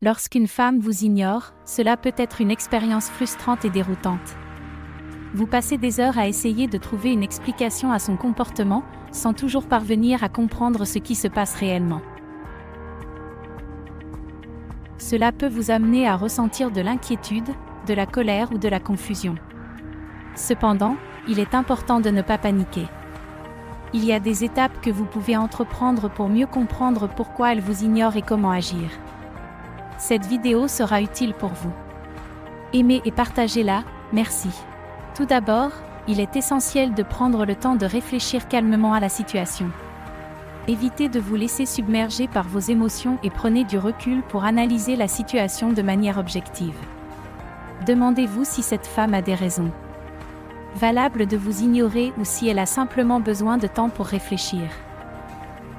Lorsqu'une femme vous ignore, cela peut être une expérience frustrante et déroutante. Vous passez des heures à essayer de trouver une explication à son comportement, sans toujours parvenir à comprendre ce qui se passe réellement. Cela peut vous amener à ressentir de l'inquiétude, de la colère ou de la confusion. Cependant, il est important de ne pas paniquer. Il y a des étapes que vous pouvez entreprendre pour mieux comprendre pourquoi elle vous ignore et comment agir. Cette vidéo sera utile pour vous. Aimez et partagez-la, merci. Tout d'abord, il est essentiel de prendre le temps de réfléchir calmement à la situation. Évitez de vous laisser submerger par vos émotions et prenez du recul pour analyser la situation de manière objective. Demandez-vous si cette femme a des raisons valables de vous ignorer ou si elle a simplement besoin de temps pour réfléchir.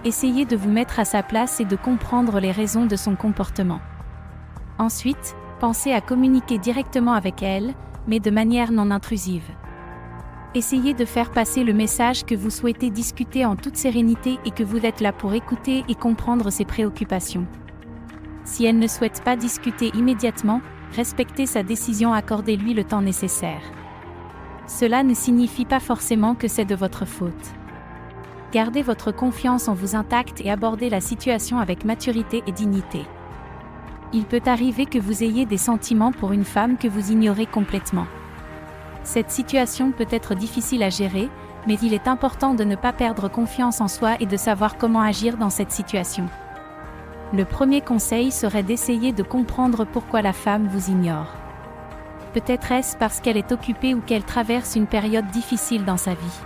Essayez de vous mettre à sa place et de comprendre les raisons de son comportement. Ensuite, pensez à communiquer directement avec elle, mais de manière non intrusive. Essayez de faire passer le message que vous souhaitez discuter en toute sérénité et que vous êtes là pour écouter et comprendre ses préoccupations. Si elle ne souhaite pas discuter immédiatement, respectez sa décision, accordez-lui le temps nécessaire. Cela ne signifie pas forcément que c'est de votre faute. Gardez votre confiance en vous intacte et abordez la situation avec maturité et dignité. Il peut arriver que vous ayez des sentiments pour une femme que vous ignorez complètement. Cette situation peut être difficile à gérer, mais il est important de ne pas perdre confiance en soi et de savoir comment agir dans cette situation. Le premier conseil serait d'essayer de comprendre pourquoi la femme vous ignore. Peut-être est-ce parce qu'elle est occupée ou qu'elle traverse une période difficile dans sa vie.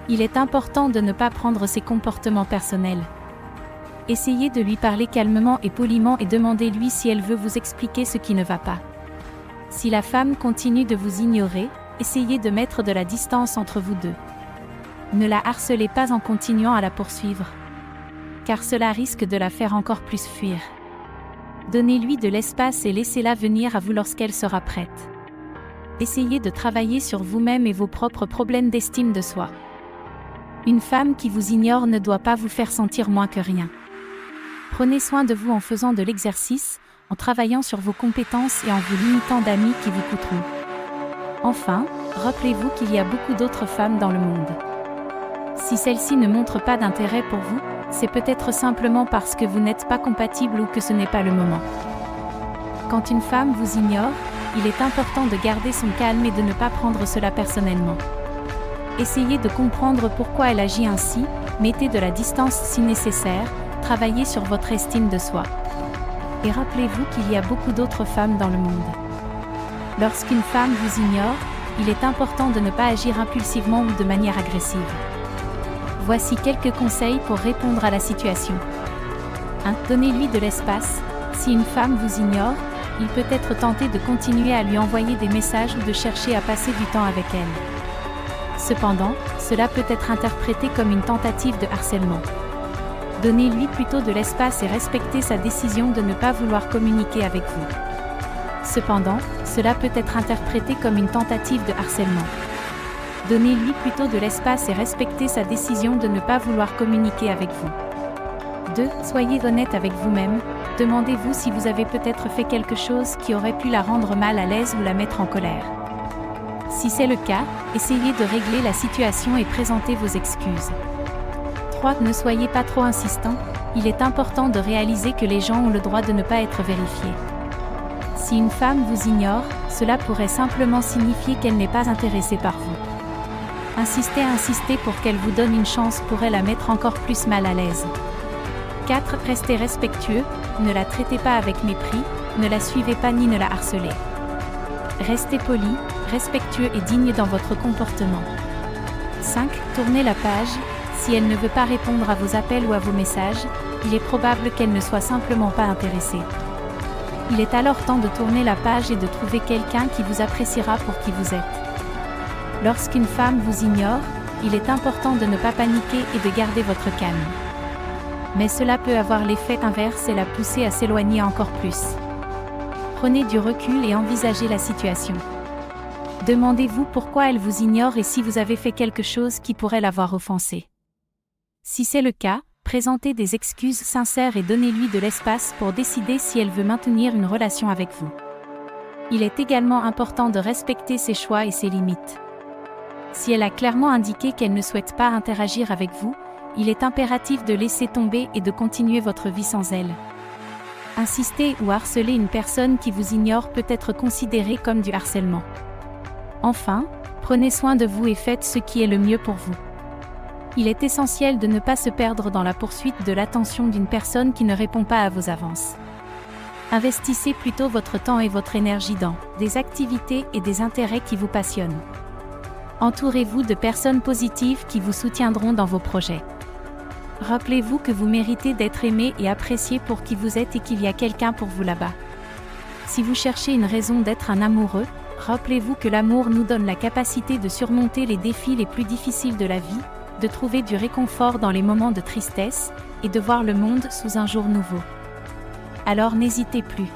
Il est important de ne pas prendre ses comportements personnels. Essayez de lui parler calmement et poliment et demandez-lui si elle veut vous expliquer ce qui ne va pas. Si la femme continue de vous ignorer, essayez de mettre de la distance entre vous deux. Ne la harcelez pas en continuant à la poursuivre, car cela risque de la faire encore plus fuir. Donnez-lui de l'espace et laissez-la venir à vous lorsqu'elle sera prête. Essayez de travailler sur vous-même et vos propres problèmes d'estime de soi. Une femme qui vous ignore ne doit pas vous faire sentir moins que rien. Prenez soin de vous en faisant de l'exercice, en travaillant sur vos compétences et en vous limitant d'amis qui vous coûteront. Enfin, rappelez-vous qu'il y a beaucoup d'autres femmes dans le monde. Si celles-ci ne montrent pas d'intérêt pour vous, c'est peut-être simplement parce que vous n'êtes pas compatible ou que ce n'est pas le moment. Quand une femme vous ignore, il est important de garder son calme et de ne pas prendre cela personnellement. Essayez de comprendre pourquoi elle agit ainsi, mettez de la distance si nécessaire, travaillez sur votre estime de soi. Et rappelez-vous qu'il y a beaucoup d'autres femmes dans le monde. Lorsqu'une femme vous ignore, il est important de ne pas agir impulsivement ou de manière agressive. Voici quelques conseils pour répondre à la situation. 1. Donnez-lui de l'espace. Si une femme vous ignore, il peut être tenté de continuer à lui envoyer des messages ou de chercher à passer du temps avec elle. Cependant, cela peut être interprété comme une tentative de harcèlement. Donnez-lui plutôt de l'espace et respectez sa décision de ne pas vouloir communiquer avec vous. Cependant, cela peut être interprété comme une tentative de harcèlement. Donnez-lui plutôt de l'espace et respectez sa décision de ne pas vouloir communiquer avec vous. 2. Soyez honnête avec vous-même. Demandez-vous si vous avez peut-être fait quelque chose qui aurait pu la rendre mal à l'aise ou la mettre en colère. Si c'est le cas, essayez de régler la situation et présentez vos excuses. 3. Ne soyez pas trop insistant. Il est important de réaliser que les gens ont le droit de ne pas être vérifiés. Si une femme vous ignore, cela pourrait simplement signifier qu'elle n'est pas intéressée par vous. Insister pour qu'elle vous donne une chance pourrait la mettre encore plus mal à l'aise. 4. Restez respectueux, ne la traitez pas avec mépris, ne la suivez pas ni ne la harcelez. Restez poli, respectueux et digne dans votre comportement. 5. Tournez la page. Si elle ne veut pas répondre à vos appels ou à vos messages, il est probable qu'elle ne soit simplement pas intéressée. Il est alors temps de tourner la page et de trouver quelqu'un qui vous appréciera pour qui vous êtes. Lorsqu'une femme vous ignore, il est important de ne pas paniquer et de garder votre calme. Mais cela peut avoir l'effet inverse et la pousser à s'éloigner encore plus. Prenez du recul et envisagez la situation. Demandez-vous pourquoi elle vous ignore et si vous avez fait quelque chose qui pourrait l'avoir offensée. Si c'est le cas, présentez des excuses sincères et donnez-lui de l'espace pour décider si elle veut maintenir une relation avec vous. Il est également important de respecter ses choix et ses limites. Si elle a clairement indiqué qu'elle ne souhaite pas interagir avec vous, il est impératif de laisser tomber et de continuer votre vie sans elle. Insister ou harceler une personne qui vous ignore peut être considéré comme du harcèlement. Enfin, prenez soin de vous et faites ce qui est le mieux pour vous. Il est essentiel de ne pas se perdre dans la poursuite de l'attention d'une personne qui ne répond pas à vos avances. Investissez plutôt votre temps et votre énergie dans des activités et des intérêts qui vous passionnent. Entourez-vous de personnes positives qui vous soutiendront dans vos projets. Rappelez-vous que vous méritez d'être aimé et apprécié pour qui vous êtes et qu'il y a quelqu'un pour vous là-bas. Si vous cherchez une raison d'être un amoureux, rappelez-vous que l'amour nous donne la capacité de surmonter les défis les plus difficiles de la vie, de trouver du réconfort dans les moments de tristesse, et de voir le monde sous un jour nouveau. Alors n'hésitez plus.